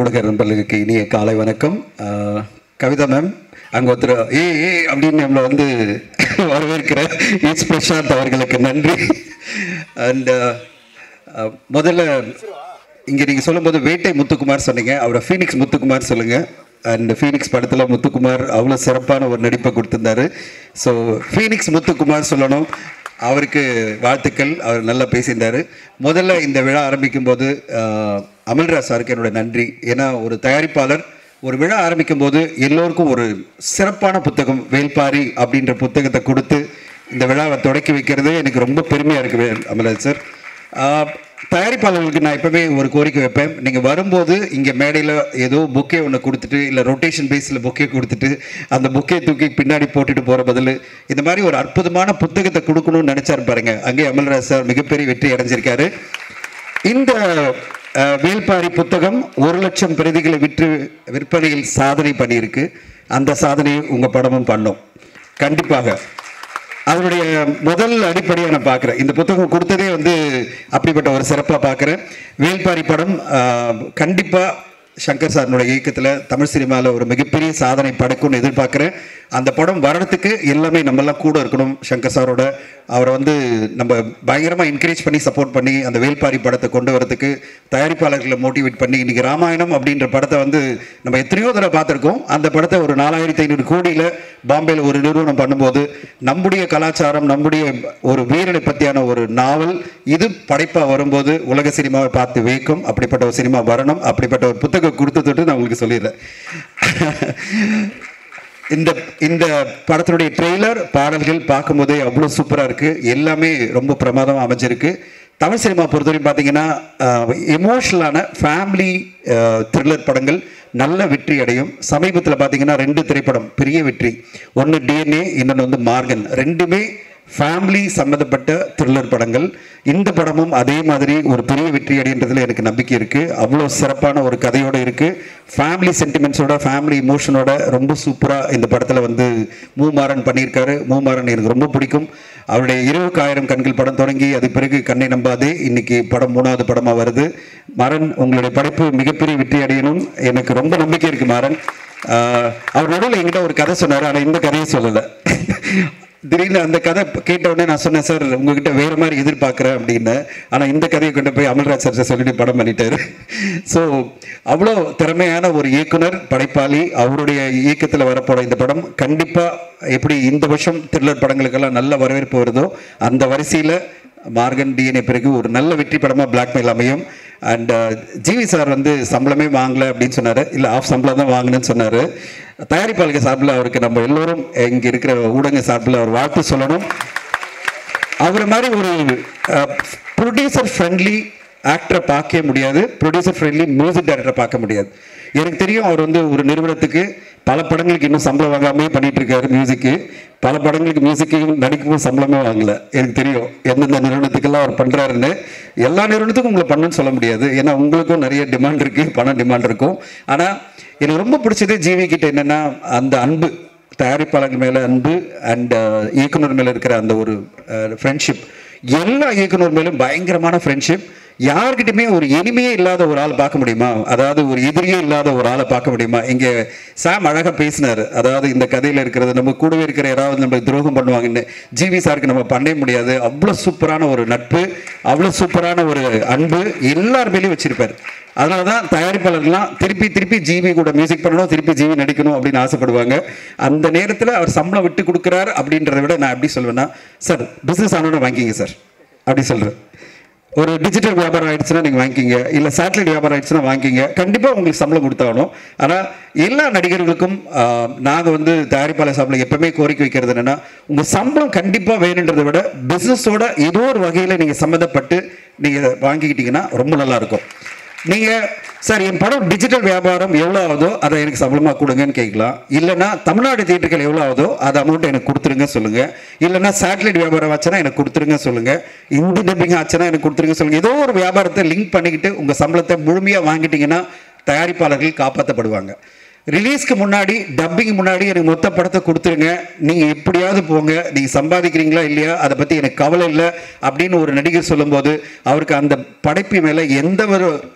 உலக நண்பர்களுக்கு இனிய காலை வணக்கம். கவிதா மேம் அங்கே ஒருத்தர் அப்படின்னு நம்மளை வந்து வரவேற்கிற ஈஸ் பிரசாந்த் அவர்களுக்கு நன்றி. அண்ட் முதல்ல இங்கே நீங்கள் சொல்லும்போது வேட்டை முத்துக்குமார் சொன்னீங்க, அவரை ஃபீனிக்ஸ் முத்துக்குமார் சொல்லுங்கள். அண்ட் ஃபீனிக்ஸ் படத்தில் முத்துக்குமார் அவ்வளோ சிறப்பான ஒரு நடிப்பை கொடுத்துருந்தாரு. ஸோ ஃபீனிக்ஸ் முத்துக்குமார் சொல்லணும், அவருக்கு வாழ்த்துக்கள். அவர் நல்லா பேசியிருந்தார். முதல்ல இந்த விழா ஆரம்பிக்கும் போது அமல்ராஜ் சாருக்கு என்னோட நன்றி. ஏன்னா ஒரு தயாரிப்பாளர் ஒரு விழா ஆரம்பிக்கும் போது எல்லோருக்கும் ஒரு சிறப்பான புத்தகம் வேல்பாரி அப்படின்ற புத்தகத்தை கொடுத்து இந்த விழாவை தொடக்கி வைக்கிறது எனக்கு ரொம்ப பெருமையாக இருக்குது அமல்ராஜ் சார். தயாரிப்பாளர்களுக்கு நான் எப்போவுமே ஒரு கோரிக்கை வைப்பேன், நீங்கள் வரும்போது இங்கே மேடையில் ஏதோ புக்கே ஒன்று கொடுத்துட்டு இல்லை ரொட்டேஷன் பேஸில் புக்கே கொடுத்துட்டு அந்த புக்கே தூக்கி பின்னாடி போட்டுட்டு போகிற பதில் இந்த மாதிரி ஒரு அற்புதமான புத்தகத்தை கொடுக்கணும்னு நினச்சாரு பாருங்க. அங்கே அமல்ராஜ் சார் மிகப்பெரிய வெற்றி அடைஞ்சிருக்காரு. இந்த வேல்பாரி புத்தகம் 1,00,000 பிரதிகளை விற்பனையில் சாதனை பண்ணியிருக்கு. அந்த சாதனையை உங்கள் படமும் பண்ணும் கண்டிப்பாக. அதனுடைய முதல் அடிப்படையாக நான் பார்க்குறேன். இந்த புத்தகம் கொடுத்ததே வந்து அப்படிப்பட்ட ஒரு சிறப்பாக பார்க்குறேன். வேல்பாரி படம் கண்டிப்பாக சங்கர் சாரினுடைய இயக்கத்தில் தமிழ் சினிமாவில் ஒரு மிகப்பெரிய சாதனை படைக்கும்னு எதிர்பார்க்குறேன். அந்த படம் வர்றதுக்கு எல்லாமே நம்மெல்லாம் கூட இருக்கணும். சங்கர் சாரோட அவரை வந்து நம்ம பயங்கரமாக என்கரேஜ் பண்ணி சப்போர்ட் பண்ணி அந்த வேல்பாரி படத்தை கொண்டு வரதுக்கு தயாரிப்பாளர்களை மோட்டிவேட் பண்ணி இன்றைக்கி ராமாயணம் அப்படின்ற படத்தை வந்து நம்ம எத்தனையோ தடவை பார்த்துருக்கோம். அந்த படத்தை ஒரு 4,500 கோடியில் பாம்பேயில் ஒரு நிறுவனம் பண்ணும்போது நம்முடைய கலாச்சாரம் நம்முடைய ஒரு வீரனை பற்றியான ஒரு நாவல் இது படைப்பாக வரும்போது உலக சினிமாவை பார்த்து வைக்கும். அப்படிப்பட்ட ஒரு சினிமா வரணும். அப்படிப்பட்ட ஒரு புத்தகம் கொடுத்துட்டு நான் உங்களுக்கு சொல்லிடுறேன். இந்த படத்தினுடைய ட்ரெய்லர் பாடல்கள் பார்க்கும்போதே அவ்வளோ சூப்பராக இருக்குது. எல்லாமே ரொம்ப பிரமாதமாக அமைஞ்சிருக்கு. தமிழ் சினிமா பொறுத்தவரைக்கும் பார்த்தீங்கன்னா எமோஷனலான ஃபேமிலி த்ரில்லர் படங்கள் நல்ல வெற்றி அடையும். சமீபத்தில் பார்த்தீங்கன்னா 2 திரைப்படம் பெரிய வெற்றி. ஒன்று DNA, இன்னொன்று வந்து மார்கன். ரெண்டுமே ஃபேமிலி சம்மந்தப்பட்ட த்ரில்லர் படங்கள். இந்த படமும் அதே மாதிரி ஒரு பெரிய வெற்றி அடைன்றதுல எனக்கு நம்பிக்கை இருக்குது. அவ்வளோ சிறப்பான ஒரு கதையோடு இருக்குது. ஃபேமிலி சென்டிமெண்ட்ஸோட ஃபேமிலி இமோஷனோட ரொம்ப சூப்பராக இந்த படத்தில் வந்து மூமாறன் பண்ணியிருக்காரு. மூமாறன் எனக்கு ரொம்ப பிடிக்கும். அவருடைய 20,000 கண்கள் படம் தொடங்கி அது பிறகு கண்ணை நம்பாதே இன்னைக்கு படம் 3வது படமாக வருது. மாறன், உங்களுடைய படைப்பு மிகப்பெரிய வெற்றி அடையணும் எனக்கு ரொம்ப நம்பிக்கை இருக்குது. மாறன் அவர் நடுவில் என்கிட்ட ஒரு கதை சொன்னார், ஆனால் இந்த கதையை சொல்லலை. திடீர்னு அந்த கதை கேட்டவுடனே நான் சொன்னேன், சார் உங்ககிட்ட வேறு மாதிரி எதிர்பார்க்குறேன் அப்படின்னு. ஆனால் இந்த கதையை கொண்டு போய் அமல்ராஜ் சார் சொல்லிட்டு படம் பண்ணிட்டார். ஸோ அவ்வளோ திறமையான ஒரு இயக்குனர் படைப்பாளி. அவருடைய இயக்கத்தில் வரப்போகிற இந்த படம் கண்டிப்பாக எப்படி இந்த வருஷம் த்ரில்லர் படங்களுக்கெல்லாம் நல்ல வரவேற்பு வருதோ அந்த வரிசையில் மார்கன் DNA பிறகு ஒரு நல்ல வெற்றி படமாக பிளாக்மெயில் அமையும். அண்ட் ஜிவி சார் வந்து சம்பளமே வாங்கலை அப்படின்னு சொன்னார். இல்லை ஆஃப் சம்பளம் தான் வாங்கினேன்னு சொன்னார். தயாரிப்பாளர்கள் சார்பில் அவருக்கு நம்ம எல்லோரும் இங்கே இருக்கிற ஊடக சார்பில் அவர் வாழ்த்து சொல்லணும். அவரை மாதிரி ஒரு ப்ரொடியூசர் ஃப்ரெண்ட்லி ஆக்டரை பார்க்க முடியாது, ப்ரொடியூசர் ஃப்ரெண்ட்லி மியூசிக் டைரக்டரை பார்க்க முடியாது. எனக்கு தெரியும் அவர் வந்து ஒரு நிறுவனத்துக்கு பல படங்களுக்கு இன்னும் சம்பளம் வாங்காமே பண்ணிட்டு இருக்காரு. மியூசிக்கு பல படங்களுக்கு மியூசிக்கு நடிக்கும் சம்பளமே வாங்கலை. எனக்கு தெரியும் எந்தெந்த நிறுவனத்துக்கெல்லாம் அவர் பண்ணுறாருன்னு. எல்லா நிறுவனத்துக்கும் உங்களை பண்ணுன்னு சொல்ல முடியாது, ஏன்னா உங்களுக்கும் நிறைய டிமாண்ட் இருக்குது, பணம் டிமாண்ட் இருக்கும். ஆனால் எனக்கு ரொம்ப பிடிச்சது ஜிவி கிட்ட என்னென்னா அந்த அன்பு, தயாரிப்பாளர்கள் மேலே அன்பு அண்ட் இயக்குனர் மேலே இருக்கிற அந்த ஒரு ஃப்ரெண்ட்ஷிப். எல்லா இயக்குனர் மேலும் பயங்கரமான ஃப்ரெண்ட்ஷிப். யார்கிட்டையுமே ஒரு எனிமையே இல்லாத ஒரு ஆள் பார்க்க முடியுமா? அதாவது ஒரு எதிரியே இல்லாத ஒரு ஆளை பார்க்க முடியுமா? இங்கே சாம் அழகாக பேசினார். அதாவது இந்த கதையில் இருக்கிறது நம்ம கூடவே இருக்கிற யாராவது நம்ம துரோகம் பண்ணுவாங்கன்னு ஜிவி சாருக்கு நம்ம பண்ணவே முடியாது. அவ்வளோ சூப்பரான ஒரு நட்பு, அவ்வளோ சூப்பரான ஒரு அன்பு எல்லார் மேலேயும் வச்சிருப்பார். அதனால தான் தயாரிப்பாளர்கள்லாம் திருப்பி ஜிவி கூட மியூசிக் பண்ணணும், திருப்பி ஜிவி நடிக்கணும் அப்படின்னு ஆசைப்படுவாங்க. அந்த நேரத்தில் அவர் சம்பளம் விட்டு கொடுக்குறாரு அப்படின்றத விட நான் எப்படி சொல்வேன்னா, சார் பிஸ்னஸ் ஆனோன்னு வாங்கிங்க சார் அப்படி சொல்கிறேன். ஒரு டிஜிட்டல் வியாபாரம் ஆகிடுச்சுன்னா நீங்கள் வாங்கிக்கிங்க, இல்லை சேட்டலைட் வியாபாரம் ஆகிடுச்சுன்னா வாங்கிக்கிங்க, கண்டிப்பாக உங்களுக்கு சம்பளம் கொடுத்தாகணும். ஆனால் எல்லா நடிகர்களுக்கும் நாங்கள் வந்து தயாரிப்பாளர் சார்பில் எப்பவுமே கோரிக்கை வைக்கிறது என்னென்னா, உங்கள் சம்பளம் கண்டிப்பாக வேணுன்றதை விட பிஸ்னஸோட ஏதோ ஒரு வகையில் நீங்கள் சம்மந்தப்பட்டு நீங்கள் வாங்கிக்கிட்டீங்கன்னா ரொம்ப நல்லாயிருக்கும். நீங்கள் சார் என் படம் டிஜிட்டல் வியாபாரம் எவ்வளோ ஆகுதோ அதை எனக்கு சம்பளமாக கொடுங்கன்னு கேட்கலாம். இல்லைனா தமிழ்நாடு தியேட்டர்கள் எவ்வளோ ஆகுதோ அது அமௌண்ட் எனக்கு கொடுத்துருங்க சொல்லுங்கள். இல்லைனா சேட்டலைட் வியாபாரம் ஆச்சுன்னா எனக்கு கொடுத்துருங்க சொல்லுங்கள். இந்தி டப்பிங் ஆச்சுன்னா எனக்கு கொடுத்துருங்க சொல்லுங்கள். ஏதோ ஒரு வியாபாரத்தை லிங்க் பண்ணிக்கிட்டு உங்கள் சம்பளத்தை முழுமையாக வாங்கிட்டீங்கன்னா தயாரிப்பாளர்கள் காப்பாற்றப்படுவாங்க. ரிலீஸ்க்கு முன்னாடி டப்பிங் முன்னாடி எனக்கு மொத்த படத்தை கொடுத்துருங்க, நீங்கள் எப்படியாவது போங்க, நீங்கள் சம்பாதிக்கிறீங்களா இல்லையா அதை பற்றி எனக்கு கவலை இல்லை அப்படின்னு ஒரு நடிகர் சொல்லும்போது அவருக்கு அந்த படைப்பு மேலே எந்த ஒரு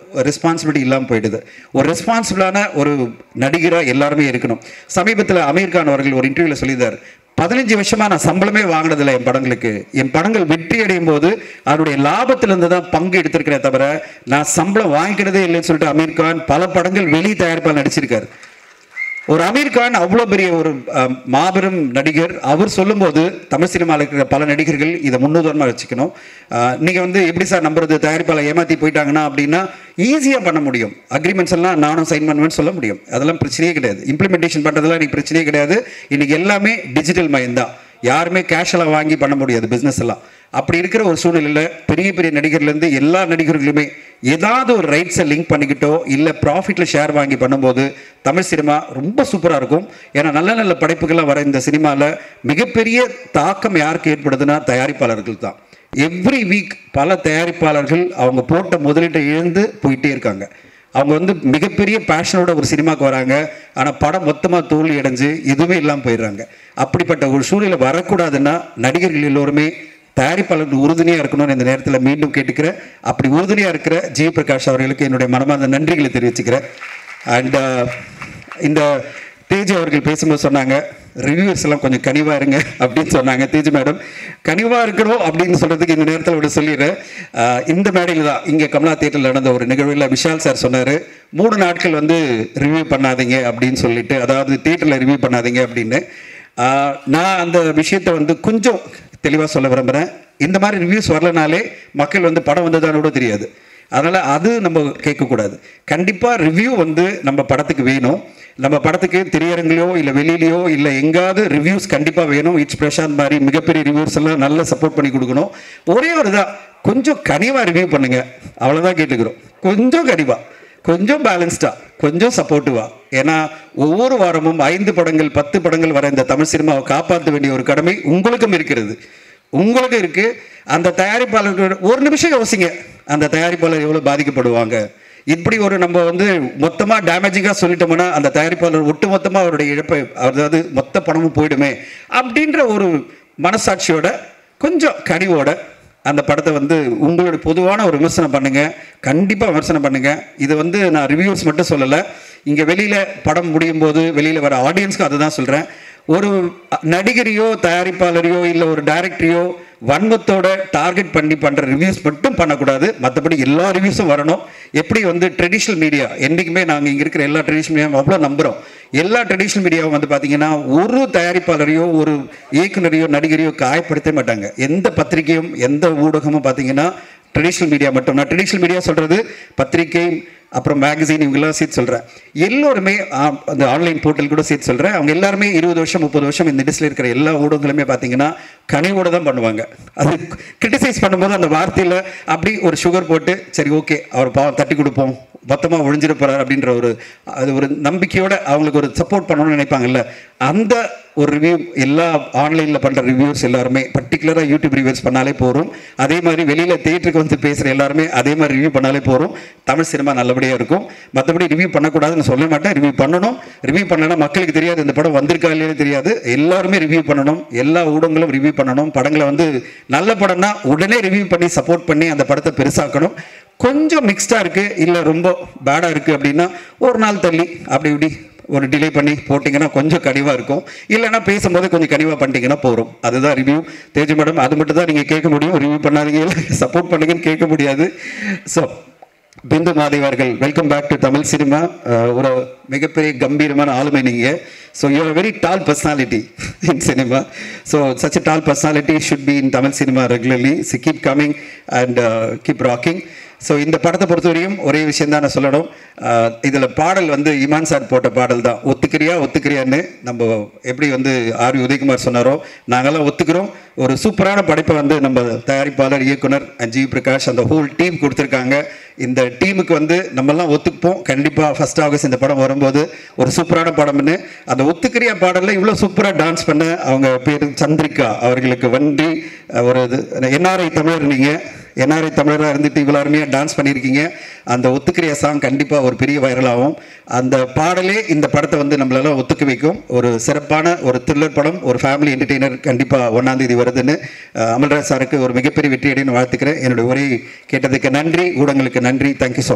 ரெஸ்பான்சிபிலிட்டி இல்லாமல் போயிடுது. ஒரு ரெஸ்பான்சிபிளான ஒரு நடிகராக எல்லாருமே இருக்கணும். சமீபத்தில் அமீர் கான் அவர்கள் ஒரு இன்டர்வியூவில் சொல்லியிருந்தார், 15 வருஷமா நான் சம்பளமே வாங்கினதில்லை என் படங்களுக்கு. என் படங்கள் வெற்றி அடையும் போது அதனுடைய லாபத்திலிருந்து தான் பங்கு எடுத்திருக்கிறேன் தவிர நான் சம்பளம் வாங்கிக்கிறதே இல்லைன்னு சொல்லிட்டு அமீர் கான் பல படங்கள் வெளி தயாரிப்பால் நடிச்சிருக்காரு. ஒரு அமீர் கான் அவ்வளோ பெரிய ஒரு மாபெரும் நடிகர். அவர் சொல்லும்போது தமிழ் சினிமாவில் இருக்கிற பல நடிகர்கள் இதை முன்னுதாரணமாக வச்சுக்கணும். நீங்கள் வந்து எப்படி சார் நம்புறது, தயாரிப்பாளர் ஏமாற்றி போயிட்டாங்கன்னா அப்படின்னா ஈஸியாக பண்ண முடியும். அக்ரிமெண்ட்ஸ் எல்லாம் நானும் சைன் பண்ணுவேன்னு சொல்ல முடியும். அதெல்லாம் பிரச்சனையே கிடையாது. இம்ப்ளிமெண்டேஷன் பண்ணுறதுலாம் இன்றைக்கி பிரச்சனையே கிடையாது. இன்றைக்கி எல்லாமே டிஜிட்டல் மயம்தான். யாருமே கேஷெல்லாம் வாங்கி பண்ண முடியாது பிஸ்னஸ் எல்லாம். அப்படி இருக்கிற ஒரு சூழ்நிலையில் பெரிய பெரிய நடிகர்லேருந்து எல்லா நடிகர்களுமே ஏதாவது ஒரு ரைட்ஸை லிங்க் பண்ணிக்கிட்டோ இல்லை ப்ராஃபிட்டில் ஷேர் வாங்கி பண்ணும்போது தமிழ் சினிமா ரொம்ப சூப்பராக இருக்கும். ஏன்னா நல்ல நல்ல படைப்புகள்லாம் வர இந்த சினிமாவில் மிகப்பெரிய தாக்கம் யாருக்கு ஏற்படுதுன்னா தயாரிப்பாளர்கள் தான். எவ்ரி வீக் பல தயாரிப்பாளர்கள் அவங்க போட்ட முதலீட்டை இழந்து போயிட்டே இருக்காங்க. அவங்க வந்து மிகப்பெரிய பேஷனோட ஒரு சினிமாவுக்கு வராங்க, ஆனால் படம் மொத்தமாக தோல்வி அடைஞ்சு எதுவுமே இல்லாமல் போயிடுறாங்க. அப்படிப்பட்ட ஒரு சூழ்நிலை வரக்கூடாதுன்னா நடிகர்கள் எல்லோருமே தயாரிப்பாளர்கள் உறுதுணையாக இருக்கணும்னு இந்த நேரத்தில் மீண்டும் கேட்டுக்கிறேன். அப்படி உறுதுணையாக இருக்கிற ஜி பிரகாஷ் அவர்களுக்கு என்னுடைய மனமார்ந்த நன்றிகளை தெரிவிச்சுக்கிறேன். அண்ட் இந்த தேஜ் அவர்கள் பேசும்போது சொன்னாங்க, ரிவ்யூவர்ஸ் எல்லாம் கொஞ்சம் கனிவாக இருங்க அப்படின்னு சொன்னாங்க. தேஜ் மேடம் கனிவாக இருக்கணும் அப்படின்னு சொல்கிறதுக்கு இந்த நேரத்தில் ஒரு சொல்லிடுறேன். இந்த மேடையில் தான் இங்கே கமலா தியேட்டரில் நடந்த ஒரு நிகழ்வில் விஷால் சார் சொன்னார், 3 நாட்கள் வந்து ரிவ்யூ பண்ணாதீங்க அப்படின்னு சொல்லிட்டு, அதாவது தியேட்டரில் ரிவ்யூ பண்ணாதீங்க அப்படின்னு. நான் அந்த விஷயத்தை வந்து கொஞ்சம் தெளிவாக சொல்ல விரும்புகிறேன். இந்த மாதிரி ரிவ்யூஸ் வரலனாலே மக்கள் வந்து படம் வந்ததான்னு கூட தெரியாது. அதனால் அது நம்ம கேட்கக்கூடாது. கண்டிப்பாக ரிவ்யூ வந்து நம்ம படத்துக்கு வேணும். நம்ம படத்துக்கு திரையரங்கிலையோ இல்லை வெளியிலையோ இல்லை எங்காவது ரிவ்யூஸ் கண்டிப்பாக வேணும். இட்ஸ் பிரசாந்த் மாதிரி மிகப்பெரிய ரிவ்யூஸ் எல்லாம் நல்லா சப்போர்ட் பண்ணி கொடுக்கணும். ஒரே ஒரு தான், கொஞ்சம் கனிவாக ரிவ்யூ பண்ணுங்க, அவ்வளோதான் கேட்டுக்கிறோம். கொஞ்சம் கனிவாக, கொஞ்சம் பேலன்ஸ்டாக, கொஞ்சம் சப்போர்ட்டிவாக. ஏன்னா ஒவ்வொரு வாரமும் 5 படங்கள் 10 படங்கள் வர இந்த தமிழ் சினிமாவை காப்பாற்ற வேண்டிய ஒரு கடமை உங்களுக்கும் இருக்கிறது. உங்களுக்கு இருக்கு. அந்த தயாரிப்பாளர்கள் ஒரு நிமிஷம் யோசிங்க, அந்த தயாரிப்பாளர் எவ்வளோ பாதிக்கப்படுவாங்க. இப்படி ஒரு நம்ம வந்து மொத்தமாக டேமேஜிங்காக சொல்லிட்டோம்னா அந்த தயாரிப்பாளர் ஒட்டு மொத்தமாக அவருடைய இழப்பை, அதாவது மொத்த பணமும் போயிடுமே அப்படின்ற ஒரு மனசாட்சியோட கொஞ்சம் கனிவோட அந்த படத்தை வந்து உங்களுடைய பொதுவான ஒரு விமர்சனம் பண்ணுங்கள். கண்டிப்பாக விமர்சனம் பண்ணுங்கள். இது வந்து நான் ரிவ்யூஸ் மட்டும் சொல்லலை, இங்கே வெளியில் படம் முடியும் போது வெளியில் வர ஆடியன்ஸ்க்கு அதை தான் சொல்கிறேன். ஒரு நடிகரையோ தயாரிப்பாளரையோ இல்லை ஒரு டைரக்டரையோ வன்மத்தோட டார்கெட் பண்ணி பண்ணுற ரிவ்யூஸ் மட்டும் பண்ணக்கூடாது. மற்றபடி எல்லா ரிவ்யூஸும் வரணும். எப்படி வந்து ட்ரெடிஷ்னல் மீடியா என்றைக்குமே நாங்கள் இங்கே இருக்கிற எல்லா ட்ரெடிஷ்னல் மீடியாவும் அவ்வளோ நம்புகிறோம். எல்லா ட்ரெடிஷ்னல் மீடியாவும் வந்து பார்த்தீங்கன்னா ஒரு தயாரிப்பாளரையோ ஒரு இயக்குனரையோ நடிகரையோ காயப்படுத்த மாட்டாங்க. எந்த பத்திரிகையும் எந்த ஊடகமும் பார்த்தீங்கன்னா ட்ரெடிஷ்னல் மீடியா மட்டும். நான் ட்ரெடிஷ்னல் மீடியா சொல்கிறது பத்திரிகை, அப்புறம் மேகசின், இவங்கெல்லாம் சேர்த்து சொல்கிறேன். எல்லோருமே அந்த ஆன்லைன் போர்ட்டல் கூட சேர்த்து சொல்கிறேன். அவங்க எல்லாருமே 20 வருஷம் 30 வருஷம் இந்த இண்டஸ்ட்ரியில் இருக்கிற எல்லா ஊடகங்களுமே பார்த்தீங்கன்னா கனிவோடு தான் பண்ணுவாங்க. அது கிரிட்டிசைஸ் பண்ணும்போது அந்த வார்த்தையில் அப்படி ஒரு சுகர் போட்டு சரி ஓகே அவர் பாவம் தட்டி கொடுப்போம், மொத்தமாக ஒழிஞ்சிட போகிறார் அப்படின்ற ஒரு நம்பிக்கையோடு அவங்களுக்கு ஒரு சப்போர்ட் பண்ணணும்னு நினைப்பாங்கல்ல. அந்த ஒரு ரிவ்யூ எல்லா ஆன்லைனில் பண்ணுற ரிவ்யூஸ் எல்லாருமே பர்டிகுலராக யூடியூப் ரிவ்யூஸ் பண்ணாலே போகிறோம். அதே மாதிரி வெளியில் தியேட்டருக்கு வந்து பேசுகிற எல்லாருமே அதே மாதிரி ரிவ்யூ பண்ணாலே போகிறோம். தமிழ் சினிமா நல்லபடியாக இருக்கும். மற்றபடி ரிவ்யூ பண்ணக்கூடாதுன்னு சொல்ல மாட்டேன். ரிவ்யூ பண்ணணும். ரிவ்யூ பண்ணலைன்னா மக்களுக்கு தெரியாது இந்த படம் வந்திருக்கா இல்லையானு தெரியாது. எல்லாருமே ரிவ்யூ பண்ணணும். எல்லா ஊடகங்களும் ரிவ்யூ பண்ணணும். படங்களை வந்து நல்ல படம்னா உடனே ரிவ்யூ பண்ணி சப்போர்ட் பண்ணி அந்த படத்தை பெருசாக்கணும். கொஞ்சம் மிக்ஸ்டாக இருக்குது இல்லை ரொம்ப பேடாக இருக்குது அப்படின்னா ஒரு நாள் தள்ளி அப்படி இப்படி ஒரு டிலே பண்ணி போட்டிங்கன்னா கொஞ்சம் கனிவாக இருக்கும். இல்லைன்னா பேசும்போது கொஞ்சம் கனிவாக பண்ணிட்டீங்கன்னா போகிறோம். அதுதான் ரிவ்யூ. தேஜ் மேடம் அது மட்டும் தான் நீங்கள் கேட்க முடியும். ரிவ்யூ பண்ணாதீங்க, சப்போர்ட் பண்ணுங்கன்னு கேட்க முடியாது. ஸோ பிந்து மாதேவ் அவர்கள், welcome back to Tamil cinema. ஒரு மிகப்பெரிய கம்பீரமான ஆளுமை நீங்கள். So you are very tall personality in cinema. So such a tall personality should be in Tamil cinema regularly. So keep coming and keep rocking. So இந்த படத்தை பொறுத்தவரையும் ஒரே விஷயம் தான் நான் சொல்லணும். இதில் பாடல் வந்து இமான் சார் போட்ட பாடல் தான். ஒத்துக்கிறியான்னு நம்ம எப்படி வந்து ஆர் உதயகுமார் சொன்னாரோ நாங்கள்லாம் ஒத்துக்கிறோம். ஒரு சூப்பரான படைப்பை வந்து நம்ம தயாரிப்பாளர், இயக்குனர் ஜி பிரகாஷ் அந்த ஹோல் டீம் கொடுத்துருக்காங்க. இந்த டீமுக்கு வந்து நம்மெல்லாம் ஒத்துக்குப்போம். கண்டிப்பாக 1 ஆகஸ்ட் இந்த படம் வரும்போது ஒரு சூப்பரான படம்னு. அந்த ஒத்துக்கிறியா பாடலில் இவ்வளோ சூப்பராக டான்ஸ் பண்ண அவங்க பேர் சந்திரிகா அவர்களுக்கு வண்டி ஒரு என்ஆர்ஐ தமிழர். நீங்கள் என்ஆர்ஐ தமிழராக இருந்துட்டு இவ்வளோ அருமையாக டான்ஸ் பண்ணியிருக்கீங்க. அந்த ஒத்துக்கிறிய சாங் கண்டிப்பாக ஒரு பெரிய வைரலாகும். அந்த பாடலே இந்த படத்தை வந்து நம்மளால ஒத்துக்க வைக்கும். ஒரு சிறப்பான ஒரு த்ரில்லர் படம், ஒரு ஃபேமிலி என்டர்டெய்னர் கண்டிப்பாக 1ஆம் தேதி வருதுன்னு அமல்ராஜ் சாருக்கு ஒரு மிகப்பெரிய வெற்றியடைன்னு வாழ்த்துக்கிறேன். என்னுடைய உரை கேட்டதுக்கு நன்றி, ஊடகங்களுக்கு நன்றி. Thank you so much.